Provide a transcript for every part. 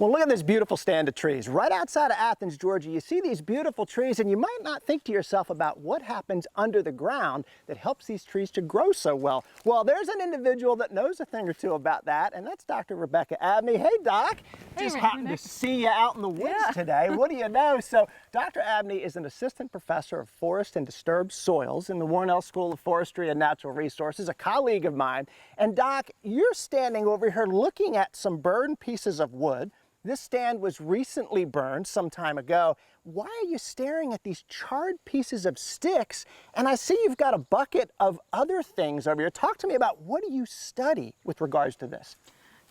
Well, look at this beautiful stand of trees. Right outside of Athens, Georgia, you see these beautiful trees, and you might not think to yourself about what happens under the ground that helps these trees to grow so well. Well, there's an individual that knows a thing or two about that, and that's Dr. Rebecca Abney. Hey, Doc. Hey, just happened to see you out in the woods today. What do you know? So, Dr. Abney is an assistant professor of forest and disturbed soils in the Warnell School of Forestry and Natural Resources, a colleague of mine. And Doc, you're standing over here looking at some burned pieces of wood. This stand was recently burned some time ago. Why are you staring at these charred pieces of sticks? And I see you've got a bucket of other things over here. Talk to me about what do you study with regards to this?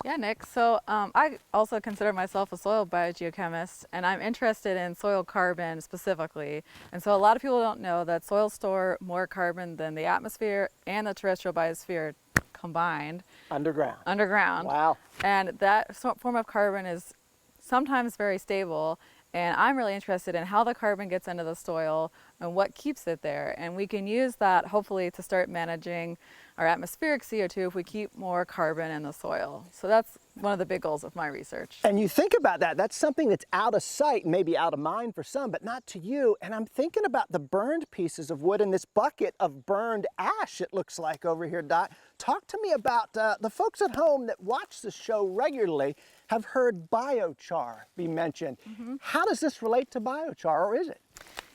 Yeah, Nick. So I also consider myself a soil biogeochemist, and I'm interested in soil carbon specifically. And so a lot of people don't know that soils store more carbon than the atmosphere and the terrestrial biosphere combined. Underground. Wow. And that form of carbon is sometimes very stable, and I'm really interested in how the carbon gets into the soil and what keeps it there. And we can use that hopefully to start managing our atmospheric CO2 if we keep more carbon in the soil. So that's one of the big goals of my research. And you think about that, that's something that's out of sight, maybe out of mind for some, but not to you. And I'm thinking about the burned pieces of wood in this bucket of burned ash, it looks like over here, Doc. Talk to me about the folks at home that watch the show regularly have heard biochar be mentioned. How does this relate to biochar, or is it?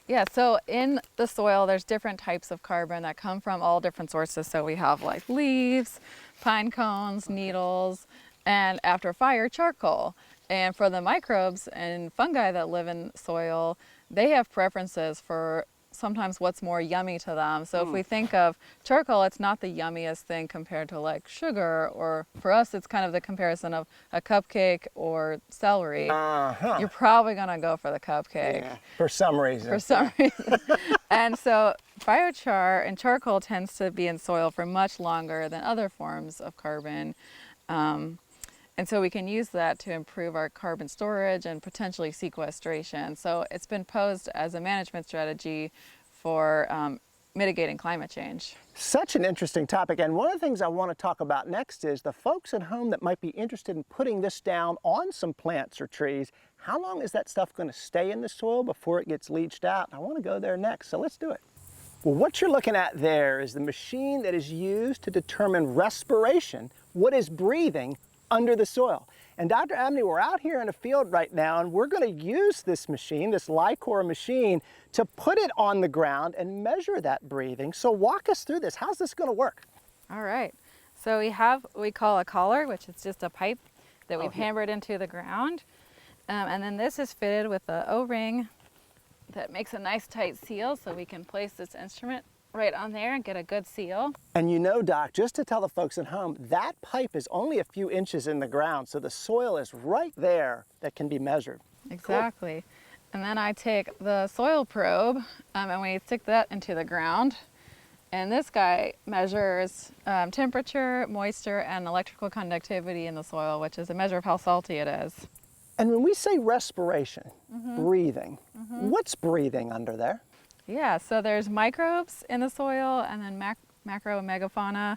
Yeah, so in the soil, there's different types of carbon that come from all different sources. So we have like leaves, pine cones, needles, and after fire, charcoal. And for the microbes and fungi that live in soil, they have preferences for sometimes what's more yummy to them. So if we think of charcoal, it's not the yummiest thing compared to like sugar, or for us, it's kind of the comparison of a cupcake or celery. You're probably gonna go for the cupcake. Yeah, for some reason. For some reason. And so biochar and charcoal tends to be in soil for much longer than other forms of carbon. And so we can use that to improve our carbon storage and potentially sequestration. So it's been posed as a management strategy for mitigating climate change. Such an interesting topic. And one of the things I want to talk about next is the folks at home that might be interested in putting this down on some plants or trees. How long is that stuff going to stay in the soil before it gets leached out? I want to go there next, so let's do it. Well, what you're looking at there is the machine that is used to determine respiration, what is breathing under the soil. And Dr. Abney, we're out here in a field right now, and we're going to use this machine, this LICOR machine, to put it on the ground and measure that breathing. So walk us through this. How's this going to work? All right. So we have what we call a collar, which is just a pipe that we've hammered into the ground. And then this is fitted with an O-ring that makes a nice tight seal, so we can place this instrument right on there and get a good seal. And you know, Doc, just to tell the folks at home, that pipe is only a few inches in the ground, so the soil is right there that can be measured. Exactly. Cool. And then I take the soil probe and we stick that into the ground. And this guy measures temperature, moisture, and electrical conductivity in the soil, which is a measure of how salty it is. And when we say respiration, breathing, what's breathing under there? Yeah, so there's microbes in the soil, and then macro and megafauna,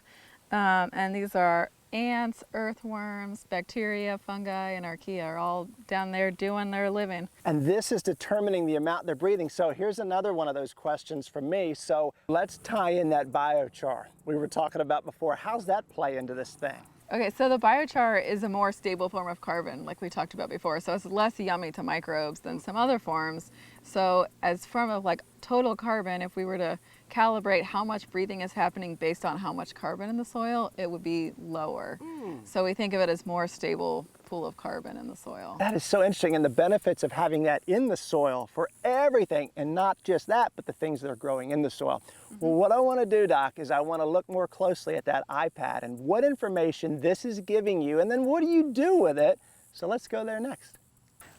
and these are ants, earthworms, bacteria, fungi, and archaea are all down there doing their living. And this is determining the amount they're breathing. So here's another one of those questions from me. So let's tie in that biochar we were talking about before. How's that play into this thing? Okay, so the biochar is a more stable form of carbon, like we talked about before. So it's less yummy to microbes than some other forms. So as form of like total carbon, if we were to calibrate how much breathing is happening based on how much carbon in the soil, it would be lower. So we think of it as more stable pool of carbon in the soil. That is so interesting, and the benefits of having that in the soil for everything, and not just that, but the things that are growing in the soil. Well, what I want to do, Doc, is I want to look more closely at that iPad and what information this is giving you, and then what do you do with it? So let's go there next.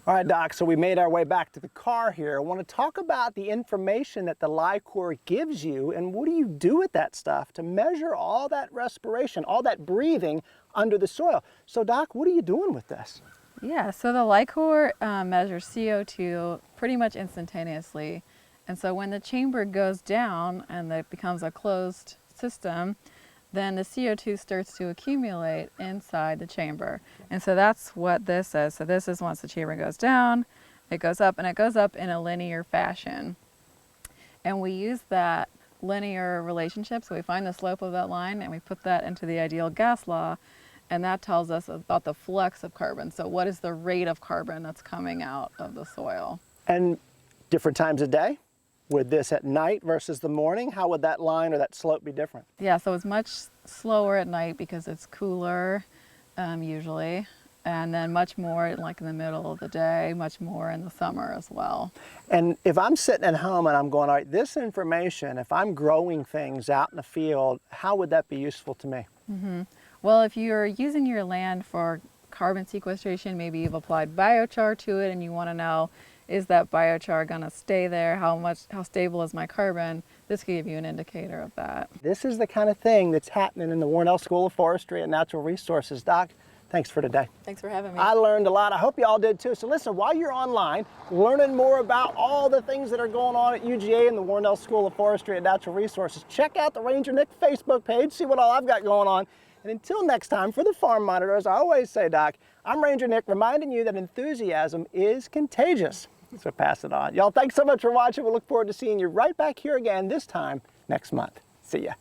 All right, Doc, so we made our way back to the car here. I want to talk about the information that the LICOR gives you, and what do you do with that stuff to measure all that respiration, all that breathing under the soil. So, Doc, what are you doing with this? Yeah, so the LICOR measures CO2 pretty much instantaneously. And so when the chamber goes down and it becomes a closed system, then the CO2 starts to accumulate inside the chamber. And so that's what this is. So this is once the chamber goes down, it goes up, and it goes up in a linear fashion. And we use that linear relationship, so we find the slope of that line and we put that into the ideal gas law, and that tells us about the flux of carbon. So what is the rate of carbon that's coming out of the soil? And different times of day? With this at night versus the morning, how would that line or that slope be different? Yeah, so it's much slower at night because it's cooler usually, and then much more like in the middle of the day, much more in the summer as well. And if I'm sitting at home and I'm going, all right, this information, if I'm growing things out in the field, how would that be useful to me? Well, if you're using your land for carbon sequestration, maybe you've applied biochar to it and you want to know, is that biochar going to stay there? How stable is my carbon? This could give you an indicator of that. This is the kind of thing that's happening in the Warnell School of Forestry and Natural Resources. Doc, thanks for today. Thanks for having me. I learned a lot. I hope you all did too. So listen, while you're online learning more about all the things that are going on at UGA and the Warnell School of Forestry and Natural Resources, check out the Ranger Nick Facebook page, see what all I've got going on. And until next time, for the Farm Monitor, as I always say, Doc, I'm Ranger Nick, reminding you that enthusiasm is contagious. So pass it on. Y'all, thanks so much for watching. We'll look forward to seeing you right back here again, this time next month. See ya.